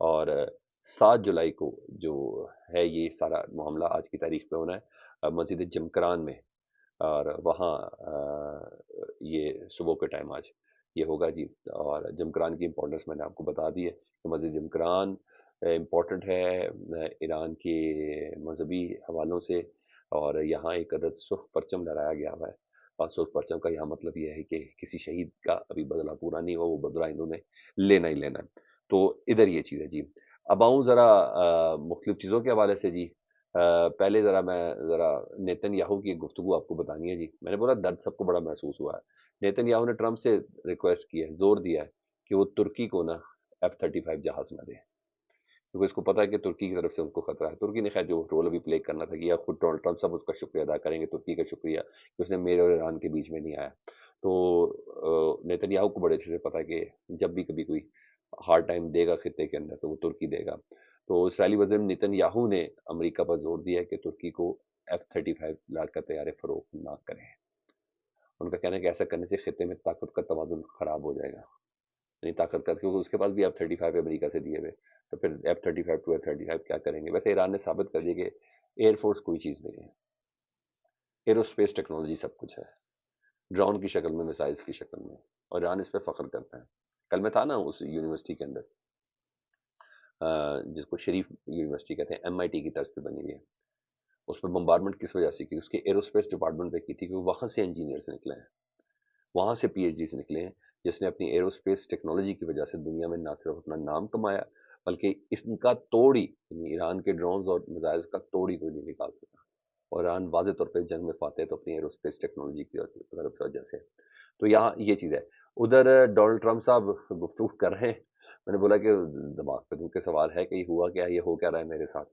اور 7 جولائی کو جو ہے یہ سارا معاملہ آج کی تاریخ میں ہونا ہے مسجد جمکران میں، اور وہاں یہ صبح کے ٹائم آج یہ ہوگا جی۔ اور جمکران کی امپورٹنس میں نے آپ کو بتا دی ہے کہ مسجد جمکران امپورٹنٹ ہے ایران کے مذہبی حوالوں سے، اور یہاں ایک عدد سرخ پرچم لہرایا گیا ہوا ہے، اور سرخ پرچم کا یہاں مطلب یہ ہے کہ کسی شہید کا ابھی بدلہ پورا نہیں ہوا، وہ بدلہ انہوں نے لینا ہی لینا ہے۔ تو ادھر یہ چیز ہے جی۔ اب آؤں ذرا مختلف چیزوں کے حوالے سے جی۔ پہلے ذرا نیتن یاہو کی گفتگو آپ کو بتانی ہے جی۔ میں نے بولا درد سب کو بڑا محسوس ہوا ہے۔ نیتن یاہو نے ٹرمپ سے ریکویسٹ کی ہے، زور دیا ہے کہ وہ ترکی کو نا F-35 جہاز نہ دے، کیونکہ اس کو پتا ہے کہ ترکی کی طرف سے ان کو خطرہ ہے۔ ترکی نے خیر جو رول ابھی پلے کرنا تھا کیا، خود ڈونلڈ ٹرمپ صاحب اس کا شکریہ ادا کریں گے، ترکی کا شکریہ کہ اس نے میرے اور ایران کے بیچ میں نہیں آیا۔ تو نیتن یاہو کو بڑے اچھے سے پتا ہے کہ جب بھی کبھی کوئی ہارڈ ٹائم دے گا خطے کے اندر تو وہ ترکی دے گا۔ تو اسرائیلی وزیر نیتن یاہو نے امریکہ پر زور دیا ہے کہ ترکی کو F-35 لا کر طیارے فروخت نہ کریں۔ ان کا کہنا ہے کہ ایسا کرنے سے خطے میں طاقت کا توازن خراب ہو جائے گا، یعنی طاقت کا، کیونکہ اس کے پاس بھی F-35 امریکہ سے دیے ہوئے، تو پھر F-35 ٹو F-35 کیا کریں گے؟ ویسے ایران نے ثابت کر دیا کہ ایئر فورس کوئی چیز نہیں ہے، ایروسپیس ٹیکنالوجی سب کچھ ہے، ڈرون کی شکل میں، میسائلز کی شکل میں، اور ایران اس پہ فخر کرتا ہے۔ کل میں تھا نا اس یونیورسٹی کے اندر جس کو شریف یونیورسٹی کہتے ہیں، MIT کی طرز پہ بنی ہوئی ہے، اس میں بمبارمنٹ کس وجہ سے کی؟ اس کے ایروسپیس ڈپارٹمنٹ پہ کی تھی، کہ وہاں سے انجینئرس نکلے ہیں، وہاں سے PhDs نکلے ہیں، جس نے اپنی ایروسپیس ٹیکنالوجی کی وجہ سے دنیا میں نہ صرف اپنا نام کمایا بلکہ اس کا توڑی، یعنی ایران کے ڈرونز اور میزائلز کا توڑی کوئی نہیں نکال سکا، اور ایران واضح طور پہ جنگ میں فاتح تو اپنی ایروسپیس ٹیکنالوجی کی وجہ سے۔ تو یہاں یہ چیز ہے۔ ادھر ڈونلڈ ٹرمپ صاحب گفتگو کر رہے ہیں، میں نے بولا کہ دماغ پہ کے سوال ہے کہ یہ ہوا کیا، یہ ہو کیا رہا ہے میرے ساتھ؟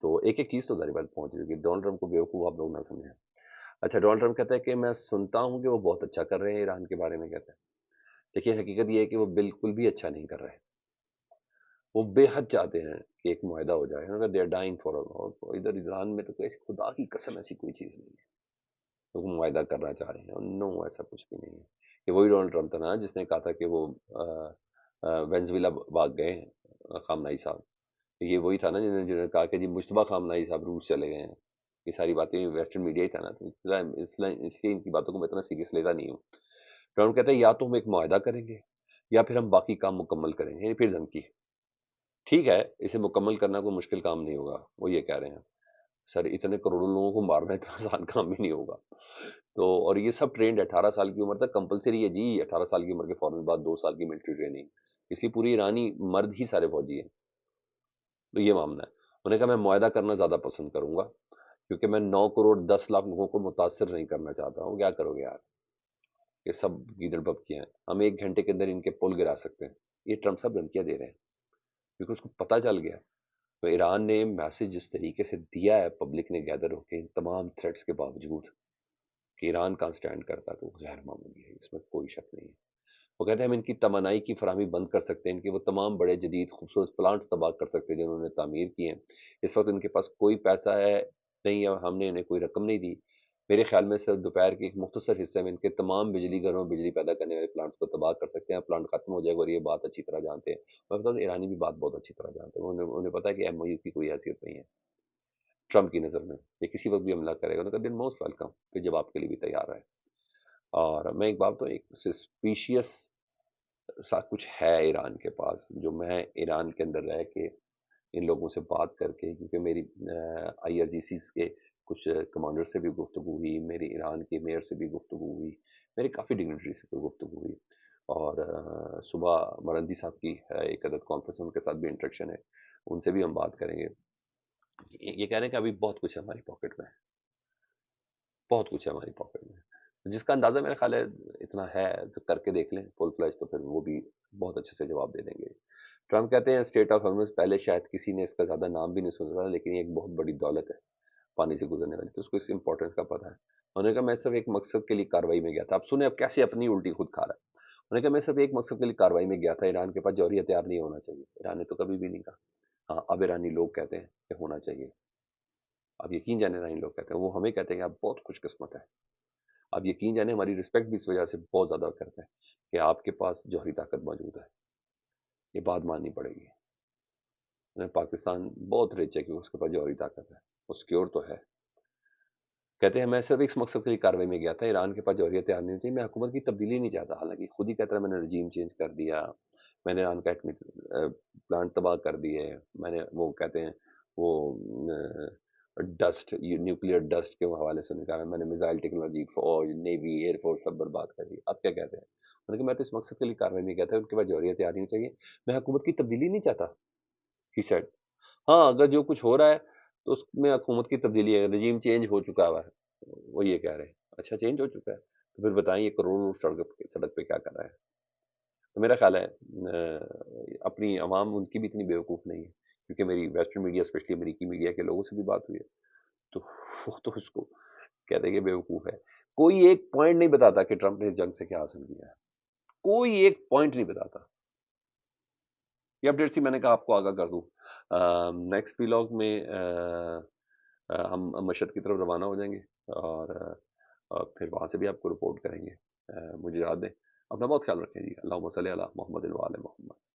تو ایک ایک چیز تو ظاہر بات پہنچ رہی ہے کہ ڈونلڈ ٹرمپ کو بیوقوف آپ لوگ نہ سمجھیں۔ اچھا، ڈونلڈ ٹرمپ کہتا ہے کہ میں سنتا ہوں کہ وہ بہت اچھا کر رہے ہیں ایران کے بارے میں، کہتا ہے لیکن حقیقت یہ ہے کہ وہ بالکل بھی اچھا نہیں کر رہے، وہ بے حد چاہتے ہیں کہ ایک معاہدہ ہو جائے، انہوں نے دے آر ڈائنگ فار، ادھر ایران میں تو ایسی خدا کی قسم ایسی کوئی چیز نہیں ہے، تو وہ معاہدہ کرنا چاہ رہے ہیں، نو ایسا کچھ بھی نہیں ہے۔ یہ وہی ڈونلڈ ٹرمپ تھا نا جس نے کہا تھا کہ وہ وینزویلا بھاگ گئے ہیں خامنائی صاحب، یہ وہی تھا نا جنہوں نے کہا کہ جی مشتبہ خامنائی صاحب روس چلے گئے ہیں۔ یہ ساری باتیں ویسٹرن میڈیا ہی تھا نا، تو اس لیے ان کی باتوں کو میں اتنا سیریس لیتا نہیں ہوں۔ ٹرمپ کہتے ہیں یا تو ہم ایک معاہدہ کریں گے یا پھر ہم باقی کام مکمل کریں گے، یعنی پھر دھمکی۔ ٹھیک ہے، اسے مکمل کرنا کوئی مشکل کام نہیں ہوگا، وہ یہ کہہ رہے ہیں سر اتنے کروڑوں لوگوں کو مارنا اتنا آسان کام بھی نہیں ہوگا۔ تو اور یہ سب ٹرینڈ 18 سال کی عمر تک کمپلسری ہے جی، 18 سال کی عمر کے فوراً بعد 2 سال کی ملٹری ٹریننگ، اس لیے پوری ایرانی مرد ہی سارے فوجی ہیں۔ تو یہ معاملہ ہے، انہوں نے کہا میں معاہدہ کرنا زیادہ پسند کروں گا کیونکہ میں 9 کروڑ 10 لاکھ لوگوں کو متاثر نہیں کرنا چاہتا ہوں۔ کیا کرو گے یار، یہ سب گیدڑ ببکیاں ہیں، ہم 1 گھنٹے کے اندر ان کے پل گرا سکتے ہیں۔ یہ ٹرمپ صاحب دھمکیاں دے رہے ہیں کیونکہ اس کو پتہ چل گیا، تو ایران نے میسج جس طریقے سے دیا ہے پبلک نے گیدر ہو کے ان تمام تھریٹس کے باوجود کہ ایران کا سٹینڈ کرتا ہے، تو غیر معمولی ہے، اس میں کوئی شک نہیں ہے۔ وہ کہتے ہیں ہم ان کی توانائی کی فراہمی بند کر سکتے ہیں، ان کے وہ تمام بڑے جدید خوبصورت پلانٹس تباہ کر سکتے ہیں جو انہوں نے تعمیر کیے ہیں۔ اس وقت ان کے پاس کوئی پیسہ ہے نہیں ہے اور ہم نے انہیں کوئی رقم نہیں دی۔ میرے خیال میں صرف دوپہر کے ایک مختصر حصے میں ان کے تمام بجلی گھروں بجلی پیدا کرنے والے پلانٹس کو تباہ کر سکتے ہیں، پلانٹ ختم ہو جائے گا، اور یہ بات اچھی طرح جانتے ہیں۔ میں بتا دوں ایرانی بھی بات بہت اچھی طرح جانتے ہیں، انہیں پتا ہے کہ MOU کی کوئی حیثیت نہیں ہے ٹرمپ کی نظر میں، یہ کسی وقت بھی حملہ کرے گا، انہوں نے کہا دن موسٹ ویلکم، پھر جواب کے لیے بھی تیار ہے۔ اور میں ایک بات تو ایک سسپیشیس سا کچھ ہے ایران کے پاس، جو میں ایران کے اندر رہ کے ان لوگوں سے بات کر کے، کیونکہ میری IRGC کے کچھ کمانڈر سے بھی گفتگو ہوئی، میری ایران کے میئر سے بھی گفتگو ہوئی، میری کافی ڈگنیٹری سے بھی گفتگو ہوئی، اور صبح مرندی صاحب کی ایک عدد کانفرنس ان کے ساتھ بھی انٹریکشن ہے، ان سے بھی ہم بات کریں گے۔ یہ کہہ رہے ہیں کہ ابھی بہت کچھ ہے ہماری پاکٹ میں، بہت کچھ ہے ہماری پاکٹ میں، جس کا اندازہ میرا خیال ہے اتنا ہے، تو کر کے دیکھ لیں فل فلیج، تو پھر وہ بھی بہت اچھے سے جواب دے دیں گے۔ ٹرمپ کہتے ہیں اسٹیٹ آف ہارمز پہلے شاید کسی نے اس کا زیادہ نام بھی نہیں سنا تھا، لیکن یہ ایک بہت بڑی دولت ہے پانی سے گزرنے والی، تو اس کو اس امپورٹنس کا پتہ ہے۔ انہوں نے کہا میں صرف ایک مقصد کے لیے کاروائی میں گیا تھا۔ اب سنیں اب کیسے اپنی الٹی خود کھا رہا ہے۔ انہوں نے کہا میں صرف ایک مقصد کے لیے کاروائی میں گیا تھا، ایران کے پاس جوہری ہتھیار نہیں ہونا چاہیے۔ ایران نے تو کبھی بھی نہیں کہا، ہاں اب ایرانی لوگ کہتے ہیں کہ ہونا چاہیے۔ اب یقین جانے ایرانی لوگ کہتے ہیں، وہ ہمیں کہتے ہیں کہ آپ بہت خوش قسمت ہے۔ اب یقین جانے ہماری رسپیکٹ بھی اس وجہ سے بہت زیادہ کرتے ہیں کہ آپ کے پاس جوہری طاقت موجود ہے، یہ بات ماننی پڑے گی۔ پاکستان بہت رچ ہے کیونکہ اس کے پاس جوہری طاقت ہے، وہ سیکیور تو ہے۔ کہتے ہیں میں صرف ایک مقصد کے لیے کاروائی میں گیا تھا، ایران کے پاس جوہری ہتھیار نہیں تھے، میں حکومت کی تبدیلی نہیں چاہتا، حالانکہ خود ہی کہتا ہے میں نے رجیم چینج کر دیا، میں نے ایران کا ایٹمی پلانٹ تباہ کر دیے، میں نے وہ کہتے ہیں وہ ڈسٹ نیوکلیئر ڈسٹ کے حوالے سے نکالا، میں نے میزائل ٹیکنالوجی فوج نیوی ایئر فورس سب برباد کر دی، اب کیا کہتے ہیں؟ میں تو اس مقصد کے لیے کاروائی میں گیا تھا، ان کے پاس جوہری ہتھیار نہیں چاہیے، میں حکومت کی تبدیلی نہیں چاہتا، ہی سیڈ۔ ہاں اگر جو کچھ ہو رہا ہے تو اس میں حکومت کی تبدیلی ہے، رجیم چینج ہو چکا ہوا ہے، وہ یہ کہہ رہے ہیں اچھا چینج ہو چکا ہے تو پھر بتائیں یہ کروڑوں سڑک پہ کیا کر رہا ہے؟ تو میرا خیال ہے اپنی عوام ان کی بھی اتنی بیوقوف نہیں ہے، کیونکہ میری ویسٹرن میڈیا اسپیشلی امریکی میڈیا کے لوگوں سے بھی بات ہوئی ہے، تو وہ تو اس کو کہتے ہیں کہ بیوقوف ہے، کوئی ایک پوائنٹ نہیں بتاتا کہ ٹرمپ نے اس جنگ سے کیا حاصل کیا ہے، کوئی ایک پوائنٹ نہیں بتاتا۔ یہ اپڈیٹ سی میں نے کہا آپ کو آگاہ کر دوں۔ نیکسٹ ویلاگ میں ہم مشہد کی طرف روانہ ہو جائیں گے اور پھر وہاں سے بھی آپ کو رپورٹ کریں گے۔ مجھے یاد دیں، اپنا بہت خیال رکھیں جی، اللہم صلی علی محمد وعلی محمد۔